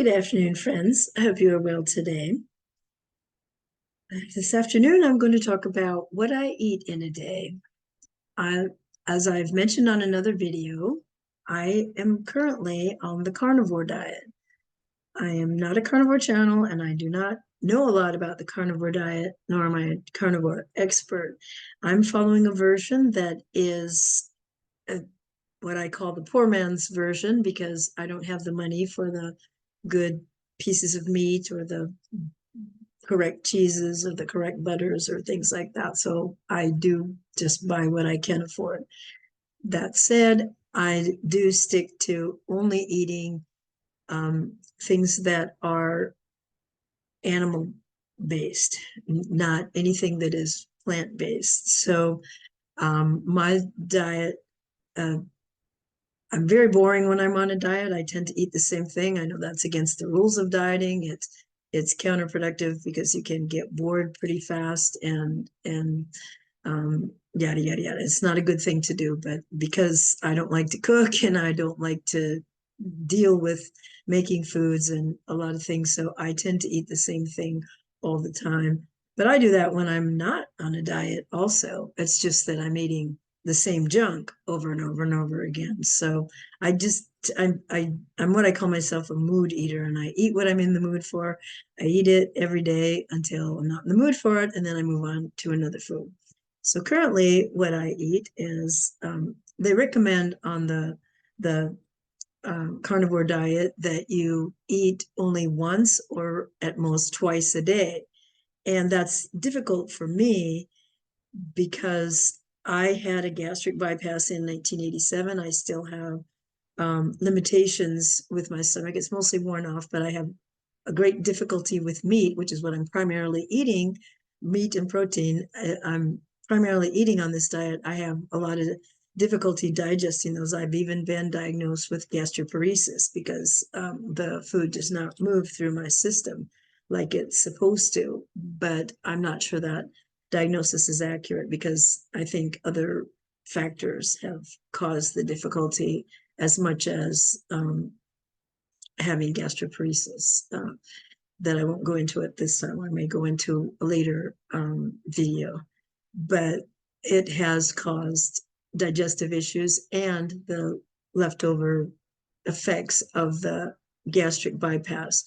Good afternoon, friends. I hope you are well today. This afternoon, I'm going to talk about what I eat in a day. As I've mentioned on another video, I am currently on the carnivore diet. I am not a carnivore channel, and I do not know a lot about the carnivore diet, nor am I a carnivore expert. I'm following a version that is what I call the poor man's version because I don't have the money for the good pieces of meat or the correct cheeses or the correct butters or things like that. So I do just buy what I can afford. That said, I do stick to only eating things that are animal based, not anything that is plant based. So my diet, uh, I'm very boring when I'm on a diet. I tend to eat the same thing. I know that's against the rules of dieting. It's counterproductive because you can get bored pretty fast and yada yada yada. It's not a good thing to do, but because I don't like to cook and I don't like to deal with making foods and a lot of things, so I tend to eat the same thing all the time. But I do that when I'm not on a diet also. It's just that I'm eating the same junk over and over and over again. So I just I'm what I call myself a mood eater, and I eat what I'm in the mood for. I eat it every day until I'm not in the mood for it, and then I move on to another food. So currently, what I eat is they recommend on the carnivore diet that you eat only once or at most twice a day, and that's difficult for me because I had a gastric bypass in 1987. I still have limitations with my stomach. It's mostly worn off, but I have a great difficulty with meat, which is what I'm primarily eating, meat and protein. I'm primarily eating on this diet. I have a lot of difficulty digesting those. I've even been diagnosed with gastroparesis because the food does not move through my system like it's supposed to. But I'm not sure that diagnosis is accurate because I think other factors have caused the difficulty as much as having gastroparesis that I won't go into at this time. I may go into a later video, but it has caused digestive issues and the leftover effects of the gastric bypass.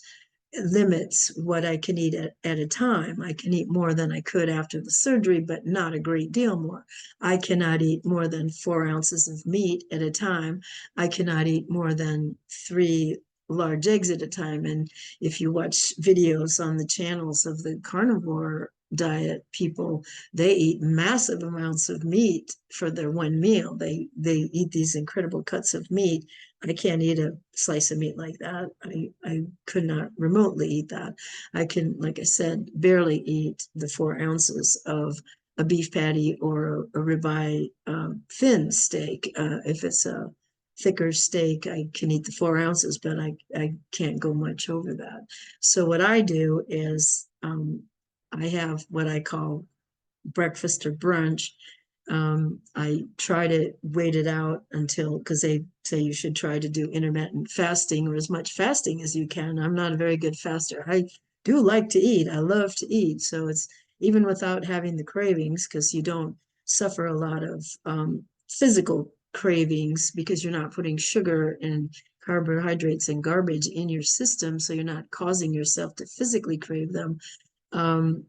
It limits what I can eat at a time. I can eat more than I could after the surgery, but not a great deal more. I cannot eat more than 4 ounces of meat at a time. I cannot eat more than 3 large eggs at a time. And if you watch videos on the channels of the carnivore diet people, they eat massive amounts of meat for their one meal. They eat these incredible cuts of meat. I can't eat a slice of meat like that. I could not remotely eat that. I can, like I said, barely eat the 4 ounces of a beef patty or a ribeye thin steak. If it's a thicker steak, I can eat the 4 ounces, but I can't go much over that. So what I do is I have what I call breakfast or brunch. I try to wait it out until, because they say you should try to do intermittent fasting or as much fasting as you can. I'm not a very good faster. I do like to eat. I love to eat. So it's even without having the cravings, because you don't suffer a lot of physical cravings because you're not putting sugar and carbohydrates and garbage in your system. So you're not causing yourself to physically crave them. Um,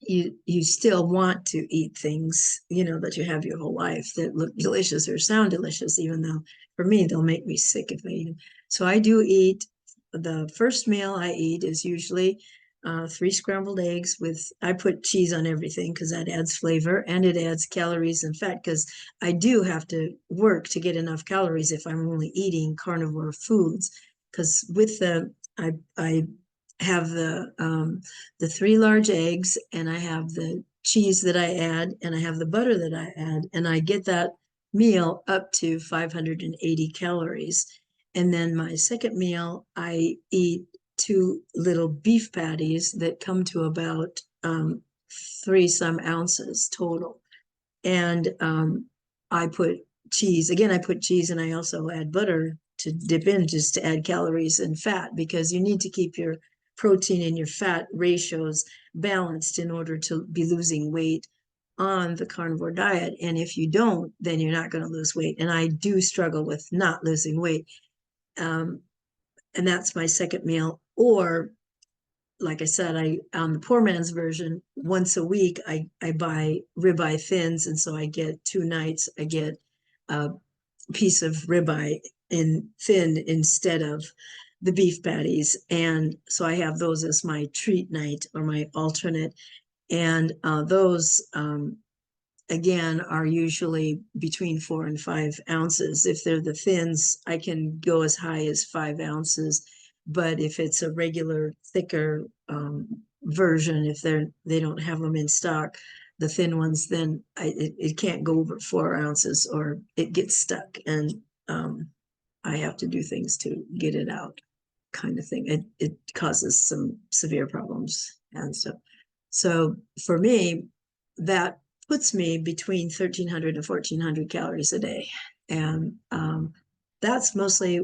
you still want to eat things, that you have your whole life that look delicious or sound delicious, even though for me they'll make me sick if I eat them. So I do eat. The first meal I eat is usually 3 scrambled eggs with, I put cheese on everything because that adds flavor and it adds calories and fat, because I do have to work to get enough calories if I'm only eating carnivore foods. Because with I have the 3 large eggs, and I have the cheese that I add, and I have the butter that I add, and I get that meal up to 580 calories. And then my second meal, I eat 2 little beef patties that come to about 3 some ounces total. And I put cheese, again, I put cheese, and I also add butter to dip in just to add calories and fat, because you need to keep your protein and your fat ratios balanced in order to be losing weight on the carnivore diet. And if you don't, then you're not going to lose weight. And I do struggle with not losing weight. And that's my second meal. Or, like I said, on the poor man's version, once a week, I buy ribeye thins. And so I get 2 nights, I get a piece of ribeye in thin instead of the beef patties. And so I have those as my treat night or my alternate. And those, again, are usually between 4 and 5 ounces. If they're the thins, I can go as high as 5 ounces. But if it's a regular, thicker version, if they don't have them in stock, the thin ones, then it can't go over 4 ounces or it gets stuck, and I have to do things to get it out, kind of thing. It causes some severe problems and stuff. So for me, that puts me between 1,300 and 1,400 calories a day. And that's mostly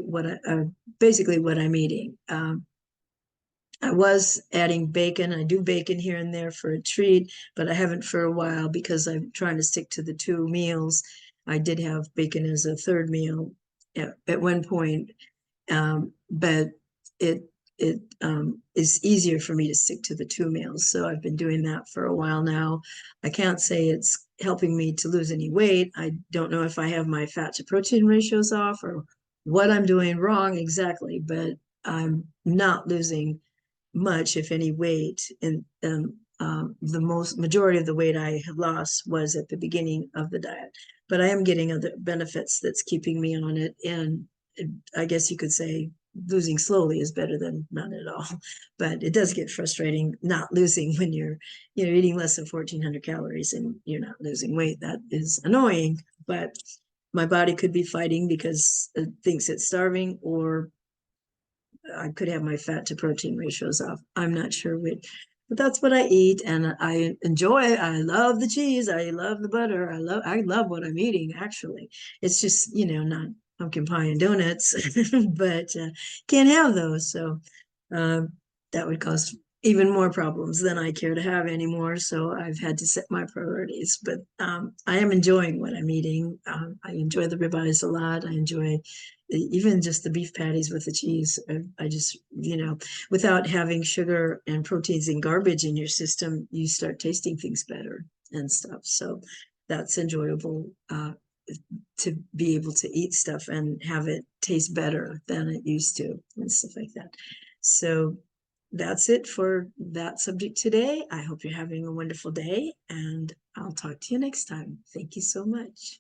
basically what I'm eating. I was adding bacon. I do bacon here and there for a treat, but I haven't for a while because I'm trying to stick to the 2 meals. I did have bacon as a third meal at one point, but it is easier for me to stick to the 2 meals. So I've been doing that for a while now. I can't say it's helping me to lose any weight. I don't know if I have my fat to protein ratios off or what I'm doing wrong exactly, but I'm not losing much, if any, weight. And the majority of the weight I have lost was at the beginning of the diet, but I am getting other benefits that's keeping me on it. And I guess you could say losing slowly is better than none at all. But it does get frustrating not losing when you're eating less than 1,400 calories and you're not losing weight. That is annoying, but my body could be fighting because it thinks it's starving, or I could have my fat to protein ratios off. I'm not sure which, but that's what I eat, and I enjoy it. I love the cheese. I love the butter. I love what I'm eating. Actually, it's just not pumpkin pie and donuts, but can't have those. So uh, that would cause even more problems than I care to have anymore. So I've had to set my priorities. But I am enjoying what I'm eating. I enjoy the ribeyes a lot. I enjoy even just the beef patties with the cheese. I just, without having sugar and proteins and garbage in your system, you start tasting things better and stuff. So that's enjoyable, to be able to eat stuff and have it taste better than it used to and stuff like that. So that's it for that subject today. I hope you're having a wonderful day, and I'll talk to you next time. Thank you so much.